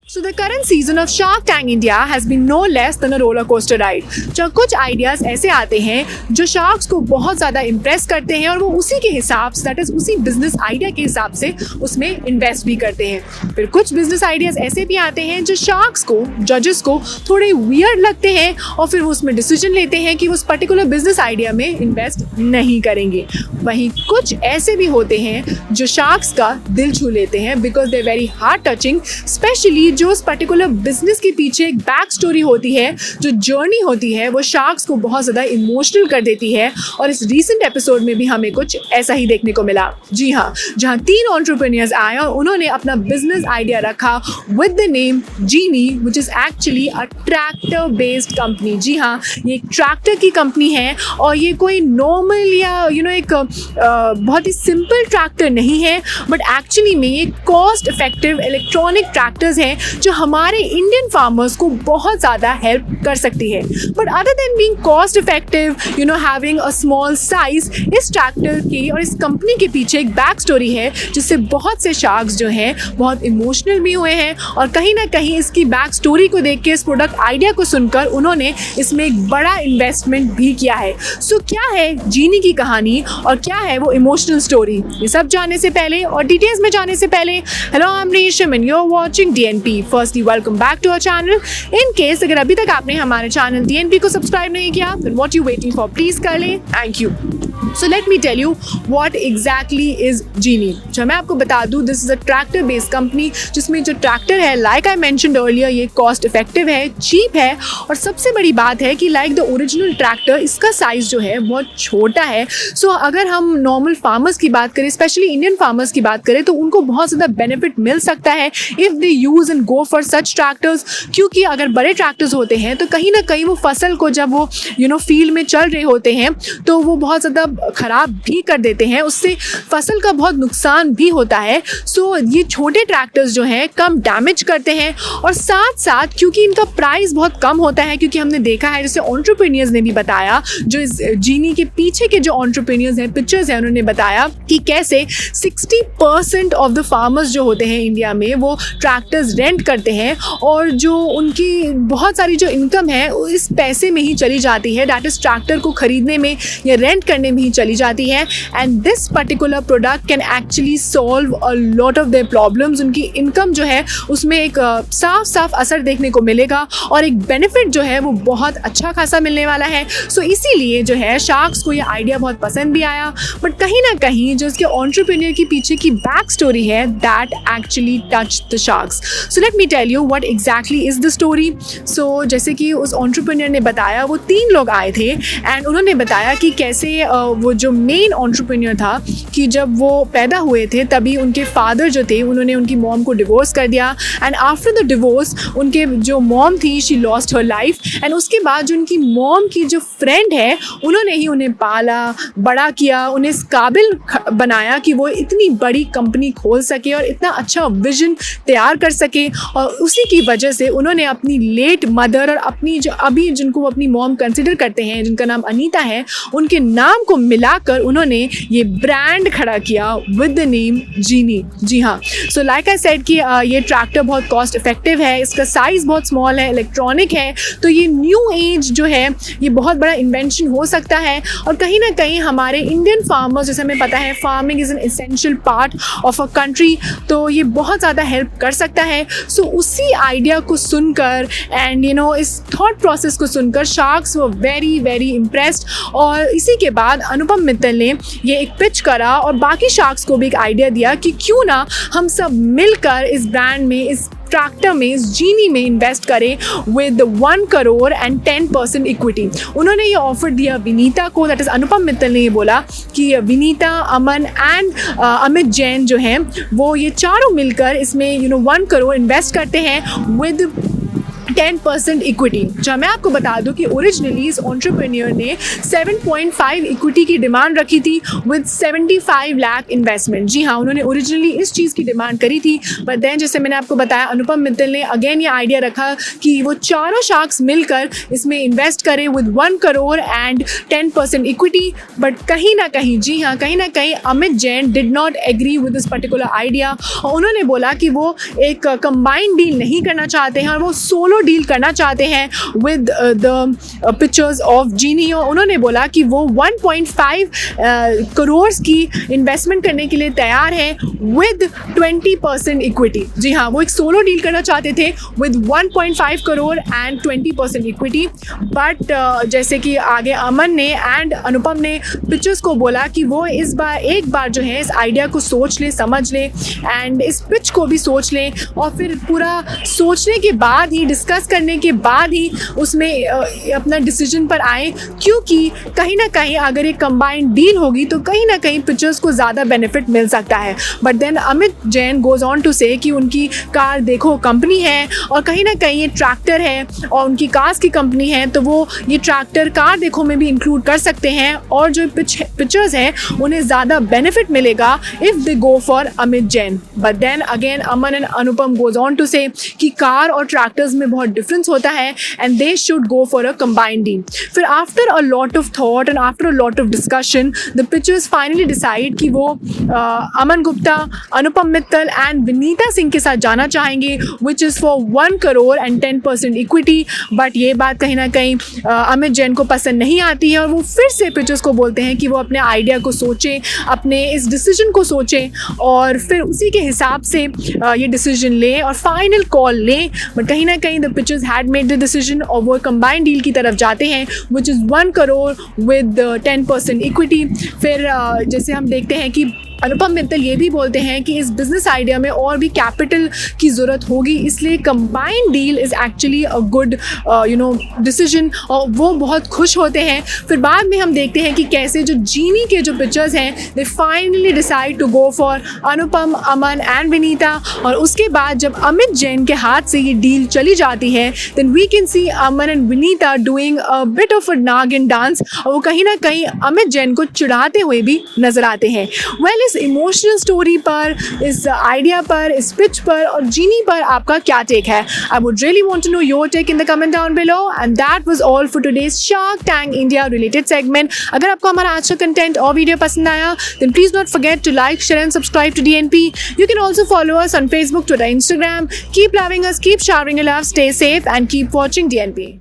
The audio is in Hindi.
So the current season of Shark Tank India has been no less than a roller coaster ride. जब कुछ आइडियाज ऐसे आते हैं जो शार्क्स को बहुत ज़्यादा इम्प्रेस करते हैं और वो उसी के हिसाब से दैट इज उसी बिजनेस आइडिया के हिसाब से उसमें इन्वेस्ट भी करते हैं। फिर कुछ बिजनेस आइडियाज ऐसे भी आते हैं जो शार्क्स को, जजेस को थोड़े वियर्ड लगते हैं और फिर वो उसमें डिसीजन लेते हैं कि वो उस पर्टिकुलर बिजनेस आइडिया में इन्वेस्ट नहीं करेंगे। वहीं कुछ ऐसे भी होते हैं जो शार्क्स का दिल छू लेते हैं because they very heart touching, specially जो उस पर्टिकुलर बिजनेस के पीछे एक बैक स्टोरी होती है, जो जर्नी होती है, वो शार्क्स को बहुत ज़्यादा इमोशनल कर देती है। और इस रीसेंट एपिसोड में भी हमें कुछ ऐसा ही देखने को मिला। जी हाँ, जहाँ 3 एंटरप्रेन्योर्स आए और उन्होंने अपना बिजनेस आइडिया रखा with the name Genie, which is actually a tractor based company. जी हाँ, ये एक ट्रैक्टर की कंपनी है और ये कोई नॉर्मल या एक बहुत ही सिंपल ट्रैक्टर नहीं है, बट एक्चुअली में ये कॉस्ट इफेक्टिव इलेक्ट्रॉनिक ट्रैक्टर्स हैं जो हमारे इंडियन फार्मर्स को बहुत ज़्यादा हेल्प कर सकती है। But other than being cost effective, having a small size, इस ट्रैक्टर की और इस कंपनी के पीछे एक बैक स्टोरी है जिससे बहुत से शार्क्स जो हैं बहुत इमोशनल भी हुए हैं और कहीं ना कहीं इसकी बैक स्टोरी को देख के, इस प्रोडक्ट आइडिया को सुनकर उन्होंने इसमें एक बड़ा इन्वेस्टमेंट भी किया है। सो क्या है जीनी की कहानी और क्या है वो इमोशनल स्टोरी, ये सब जानने से पहले और डिटेल्स में जाने से पहले, hello I am Resham and you are watching DNP। Firstly welcome back to our channel. In case अगर अभी तक आपने हमारे चैनल DNP को सब्सक्राइब नहीं किया, then what you waiting for? Please कर लें। Thank you. So let me tell you what exactly is Genie. जो मैं आपको बता दूं, this is a tractor based company जिसमें जो ट्रैक्टर है, like I mentioned earlier, ये cost effective है, cheap है और सबसे बड़ी बात है कि like the original tractor, इसका साइज जो है बहुत छोटा है। So अगर हम नॉर्मल फार्मर्स की बात करें, स्पेशली इंडियन फार्मर्स की बात करें, तो उनको बहुत ज़्यादा बेनिफिट मिल सकता है if they use and go for such tractors. क्योंकि अगर बड़े ट्रैक्टर्स होते हैं तो कहीं ना कहीं वो फसल को जब वो फील्ड में चल रहे होते हैं तो वो बहुत ज़्यादा ख़राब भी कर देते हैं, उससे फसल का बहुत नुकसान भी होता है। सो ये छोटे ट्रैक्टर्स जो हैं कम डैमेज करते हैं और साथ साथ क्योंकि इनका प्राइस बहुत कम होता है, क्योंकि हमने देखा है जैसे एंटरप्रेन्योर्स ने भी बताया, जो इस जीनी के पीछे के जो एंटरप्रेन्योर्स हैं, पिक्चर्स हैं, उन्होंने बताया कि कैसे 60% ऑफ द फार्मर्स जो होते हैं इंडिया में वो ट्रैक्टर्स रेंट करते हैं और जो उनकी बहुत सारी जो इनकम है इस पैसे में ही चली जाती है, दैट इज़ ट्रैक्टर को खरीदने में या रेंट करने में ही चली जाती है। And this particular product can actually solve a lot of their problems. उनकी इनकम जो है उसमें एक साफ साफ असर देखने को मिलेगा और एक बेनिफिट जो है वो बहुत अच्छा खासा मिलने वाला है। सो इसीलिए जो है शार्क्स को ये आइडिया बहुत पसंद भी आया, बट कहीं ना कहीं जो इसके एंटरप्रेन्योर के पीछे की बैक स्टोरी है that actually touch the sharks. So let me tell you what exactly is the story. So जैसे कि उस एंटरप्रेन्योर ने बताया, वो 3 लोग आए थे एंड उन्होंने बताया कि कैसे वो जो मेन एंटरप्रेन्योर था कि जब वो पैदा हुए थे तभी उनके फादर जो थे उन्होंने उनकी मॉम को डिवोर्स कर दिया एंड आफ्टर द डिवोर्स उनके जो मॉम थी she lost her life and उसके बाद जो उनकी मॉम की जो फ्रेंड है उन्होंने ही उन्हें पाला, बड़ा किया, उन्हें इस काबिल बनाया कि वो इतनी बड़ी कंपनी खोल सके और इतना अच्छा विजन तैयार कर सके। और उसी की वजह से उन्होंने अपनी लेट मदर और अपनी जो अभी जिनको वो अपनी मॉम कंसिडर करते हैं, जिनका नाम अनीता है, उनके नाम को मिलाकर उन्होंने ये ब्रांड खड़ा किया विद द नेम जीनी। जी हाँ, सो लाइक आई सेड कि ये ट्रैक्टर बहुत कॉस्ट इफेक्टिव है, इसका साइज़ बहुत स्मॉल है, इलेक्ट्रॉनिक है, तो ये न्यू एज जो है ये बहुत बड़ा इन्वेंशन हो सकता है। और कहीं ना कहीं हमारे इंडियन फार्मर्स, जैसे हमें पता है farming is an essential part of a country, तो ये बहुत ज़्यादा हेल्प कर सकता है। सो उसी आइडिया को सुनकर एंड इस थॉट प्रोसेस को सुनकर शार्क्स वो वेरी वेरी इम्प्रेस्ड और इसी के बाद अनुपम मित्तल ने ये एक पिच करा और बाकी शार्क्स को भी एक आइडिया दिया कि क्यों ना हम सब मिलकर इस ब्रांड में, इस ट्रैक्टर में, इस जीनी में इन्वेस्ट करें विद 1 करोड़ एंड 10% इक्विटी। उन्होंने ये ऑफर दिया विनीता को, दैट इज़ अनुपम मित्तल ने ये बोला कि विनीता, अमन एंड अमित जैन जो हैं वो ये चारों मिलकर इसमें 1 करोड़ इन्वेस्ट करते हैं विद 10% इक्विटी। जब मैं आपको बता दूं कि ओरिजिनली इस एंटरप्रेन्योर ने 7.5 इक्विटी की डिमांड रखी थी विद 75 लाख इन्वेस्टमेंट। जी हाँ, उन्होंने ओरिजिनली इस चीज़ की डिमांड करी थी, बट देन जैसे मैंने आपको बताया अनुपम मित्तल ने अगेन ये आइडिया रखा कि वो चारों शार्क्स मिलकर इसमें इन्वेस्ट करें with 1 crore and 10% equity. But कहीं ना कहीं, जी हाँ, कहीं ना कहीं Amit Jain did not agree with this particular idea और उन्होंने बोला कि वो एक कंबाइंड डील नहीं करना चाहते हैं और वो सोलो डील करना चाहते हैं विद द पिक्चर्स ऑफ जीनी। और उन्होंने बोला कि वो 1.5 करोड़ की इन्वेस्टमेंट करने के लिए तैयार है विद 20% इक्विटी। जी हाँ, वो एक सोलो डील करना चाहते थे with 1.5 crore and 20% equity. But जैसे कि आगे अमन ने एंड अनुपम ने पिक्चर्स को बोला कि वो इस बार एक बार जो है इस आइडिया को सोच ले, समझ ले एंड इस पिच को भी सोच ले और फिर पूरा सोचने के बाद ही, डिस्कस करने के बाद ही उसमें अपना डिसीजन पर आए, क्योंकि कहीं ना कहीं अगर एक कंबाइंड डील होगी तो कहीं ना कहीं पिक्चर्स को ज़्यादा बेनिफिट मिल सकता है। But then Amit Jain goes on to say कि उनकी कार देखो कंपनी है और कहीं ना कहीं ये ट्रैक्टर है और उनकी कार्स की कंपनी है, तो वो ये ट्रैक्टर कार देखो में भी इंक्लूड कर सकते हैं और जो पिक्चर्स हैं उन्हें ज़्यादा बेनिफिट मिलेगा if they go for Amit Jain. But then again Aman and Anupam goes on to say कि कार और ट्रैक्टर्स में बहुत डिफरेंस होता है and they should go for a combined deal. फिर after a lot of thought and after a lot of discussion the pictures finally decide कि वो अमन गुप्ता, अनुपम मित्तल एंड विनीता सिंह के साथ जाना चाहेंगे which is for 1 crore and 10% equity. But ये बात कहीं ना कहीं अमित जैन को पसंद नहीं आती है और वो फिर से पिक्चर्स को बोलते हैं कि वो अपने आइडिया को सोचें, अपने इस डिसीजन को सोचें और फिर उसी के हिसाब से ये डिसीजन लें और फाइनल कॉल लें। बट कहीं ना कहीं the pictures had made the decision और वो कंबाइंड डील की तरफ जाते हैं which is 1 crore with 10% equity. फिर जैसे हम देखते हैं कि अनुपम मित्तल ये भी बोलते हैं कि इस बिज़नेस आइडिया में और भी कैपिटल की ज़रूरत होगी, इसलिए combined deal is actually a good decision और वो बहुत खुश होते हैं। फिर बाद में हम देखते हैं कि कैसे जो जीनी के जो पिक्चर्स हैं they finally decide to go for Anupam, Aman and Vinita. और उसके बाद जब अमित जैन के हाथ से ये डील चली जाती है then we can see Aman and Vinita doing a bit of a nagin dance और वो कहीं ना कहीं अमित जैन को चिढ़ाते हुए भी नजर आते हैं। वेल, इस इमोशनल स्टोरी पर, इस आइडिया पर, इस पिच पर और जीनी पर आपका क्या टेक है? I would really want to know your take in the comment down below. And that was all for today's Shark Tank India related segment. अगर आपको हमारा आज का कंटेंट और वीडियो पसंद आया then please not forget to like, share and subscribe to DNP. You can also follow us on Facebook, Twitter, Instagram. Keep loving us, keep showering your love, stay safe and keep watching DNP.